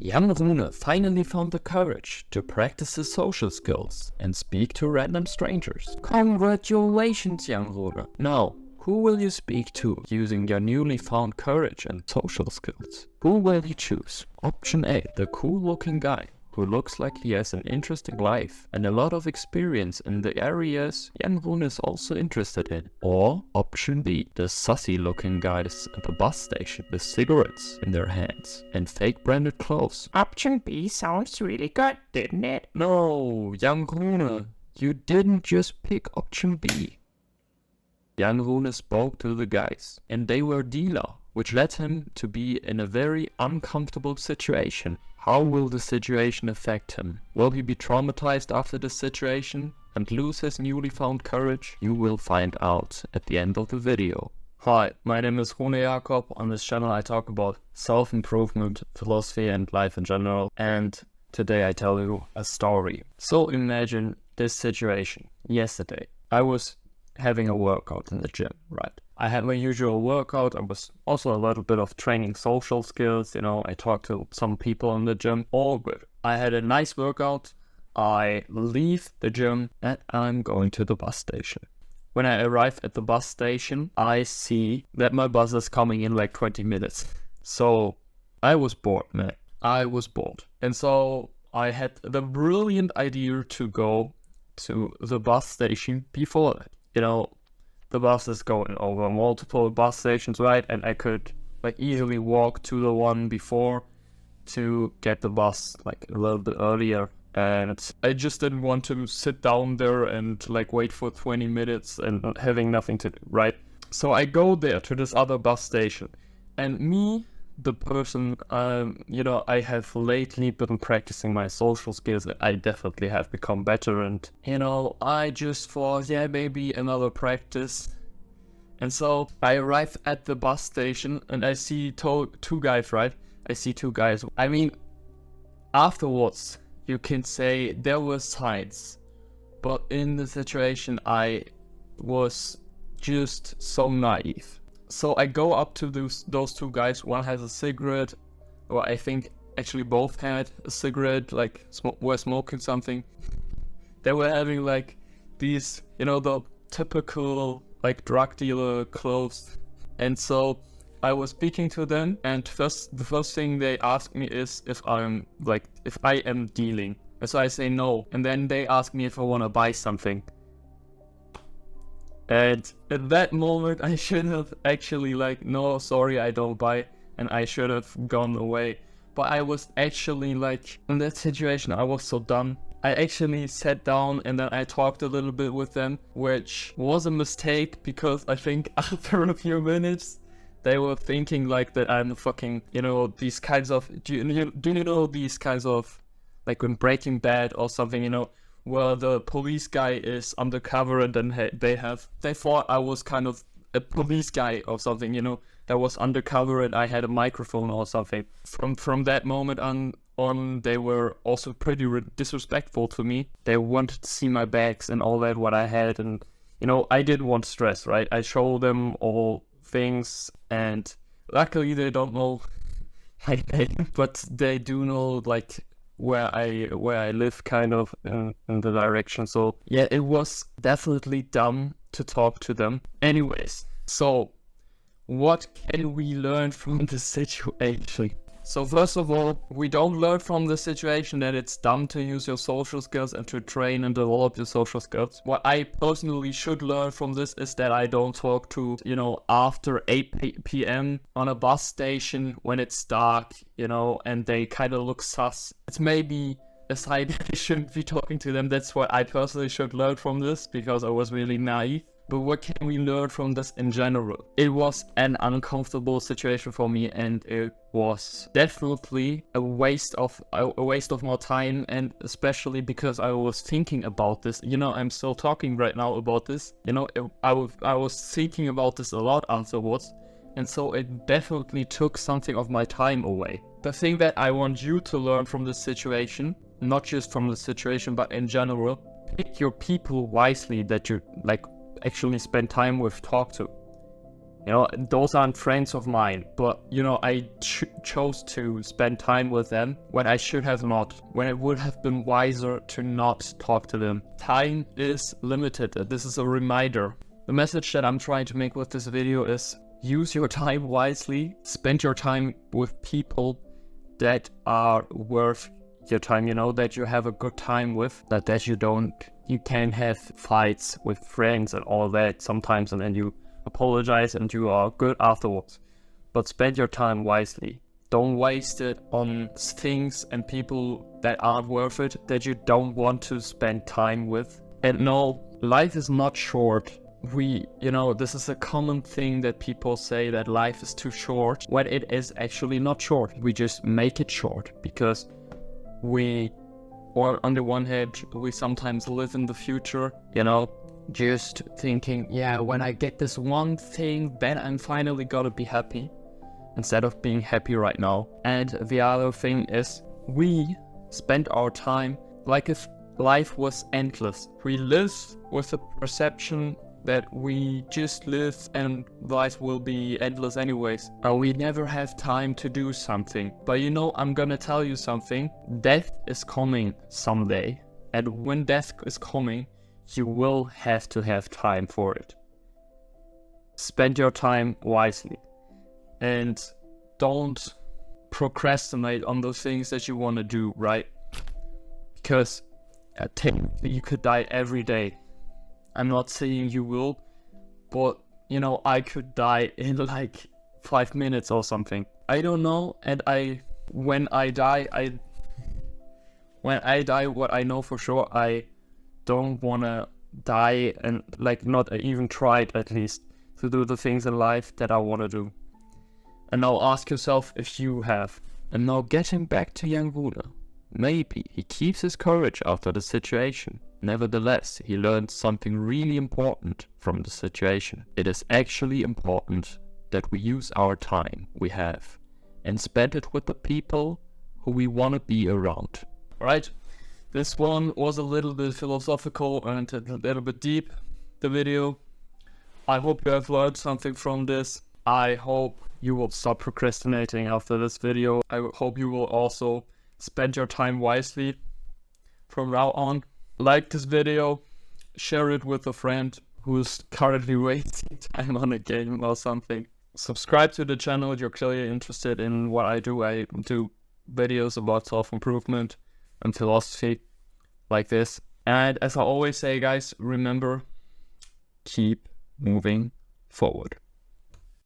Young Rune finally found the courage to practice his social skills and speak to random strangers. Congratulations, Young Rune! Now, who will you speak to using your newly found courage and social skills? Who will you choose? Option A, the cool looking guy who looks like he has an interesting life and a lot of experience in the areas Young Rune is also interested in. Or option B, the sussy looking guys at the bus station with cigarettes in their hands and fake branded clothes. Option B sounds really good, didn't it? No, Young Rune, you didn't just pick option B. Young Rune spoke to the guys, and they were dealer, which led him to be in a very uncomfortable situation. How will the situation affect him? Will he be traumatized after the situation and lose his newly found courage? You will find out at the end of the video. Hi, my name is Rune Jakob. On this channel I talk about self-improvement, philosophy and life in general, and today I tell you a story. So imagine this situation. Yesterday I was having a workout in the gym, right? I had my usual workout. I was also a little bit of training social skills, I talked to some people in the gym, all good. I had a nice workout. I leave the gym and I'm going to the bus station. When I arrive at the bus station, I see that my bus is coming in like 20 minutes. So I was bored, man. I was bored. And so I had the brilliant idea to go to the bus station before that. The bus is going over multiple bus stations, right? And I could easily walk to the one before to get the bus a little bit earlier. And I just didn't want to sit down there and wait for 20 minutes and having nothing to do, right? So I go there to this other bus station, and me, the person, I have lately been practicing my social skills. I definitely have become better, and I just thought, yeah, maybe another practice. And so I arrive at the bus station and I see two guys, right? I see two guys. I mean, afterwards you can say there were signs, but in the situation I was just so naive. So I go up to those two guys. One has a cigarette, or I think actually both had a cigarette, were smoking something. They were having these, the typical drug dealer clothes. And so I was speaking to them, and the first thing they asked me is if I am dealing. And so I say no, and then they ask me if I want to buy something. And at that moment, I should have actually no, sorry, I don't buy, and I should have gone away. But I was actually in that situation, I was so dumb. I actually sat down and then I talked a little bit with them, which was a mistake because I think after a few minutes, they were thinking that I'm fucking, these kinds of, do you know these kinds of, in Breaking Bad or something, where the police guy is undercover and then they thought I was kind of a police guy or something, that was undercover and I had a microphone or something. From that moment on, they were also pretty disrespectful to me. They wanted to see my bags and all that, what I had, and I didn't want stress, right? I showed them all things, and luckily they don't know my name, but they do know where I live, kind of in the direction. So yeah, it was definitely dumb to talk to them. Anyways, so what can we learn from the situation? So first of all, we don't learn from the situation that it's dumb to use your social skills and to train and develop your social skills. What I personally should learn from this is that I don't talk to, after 8 p.m. on a bus station when it's dark, and they kind of look sus. It's maybe a sign that I shouldn't be talking to them. That's what I personally should learn from this, because I was really naive. But what can we learn from this in general? It was an uncomfortable situation for me, and it was definitely a waste of my time, and especially because I was thinking about this. I'm still talking right now about this. I was thinking about this a lot afterwards, and so it definitely took something of my time away. The thing that I want you to learn from this situation, not just from the situation, but in general, pick your people wisely that you actually spend time with, talk to. You know, those aren't friends of mine, but, you know, I chose to spend time with them when I should have not, when it would have been wiser to not talk to them. Time is limited. This is a reminder. The message that I'm trying to make with this video is use your time wisely. Spend your time with people that are worth your time, you know, that you have a good time with, that you can have fights with friends and all that sometimes, and then you apologize and you are good afterwards. But spend your time wisely. Don't waste it on things and people that aren't worth it, that you don't want to spend time with. And no, life is not short. You know, this is a common thing that people say, that life is too short, when it is actually not short. We just make it short because on the one hand, we sometimes live in the future, you know, just thinking, yeah, when I get this one thing, then I'm finally gonna be happy, instead of being happy right now. And the other thing is, we spend our time like if life was endless. We live with the perception that we just live and life will be endless anyways. We never have time to do something. But you know, I'm gonna tell you something. Death is coming someday. And when death is coming, you will have to have time for it. Spend your time wisely. And don't procrastinate on those things that you want to do, right? Because technically you could die every day. I'm not saying you will, but you know, I could die in like 5 minutes or something. I don't know, and when I die, what I know for sure, I don't wanna die and like not even try it, at least, to do the things in life that I wanna do. And now ask yourself if you have. And now getting back to young Rune. Maybe he keeps his courage after the situation. Nevertheless, he learned something really important from the situation. It is actually important that we use our time we have and spend it with the people who we want to be around. Alright, this one was a little bit philosophical and a little bit deep, the video. I hope you have learned something from this. I hope you will stop procrastinating after this video. I hope you will also spend your time wisely from now on. Like this video, share it with a friend who's currently wasting time on a game or something. Subscribe to the channel if you're clearly interested in what I do. I do videos about self-improvement and philosophy like this. And as I always say, guys, remember, keep moving forward.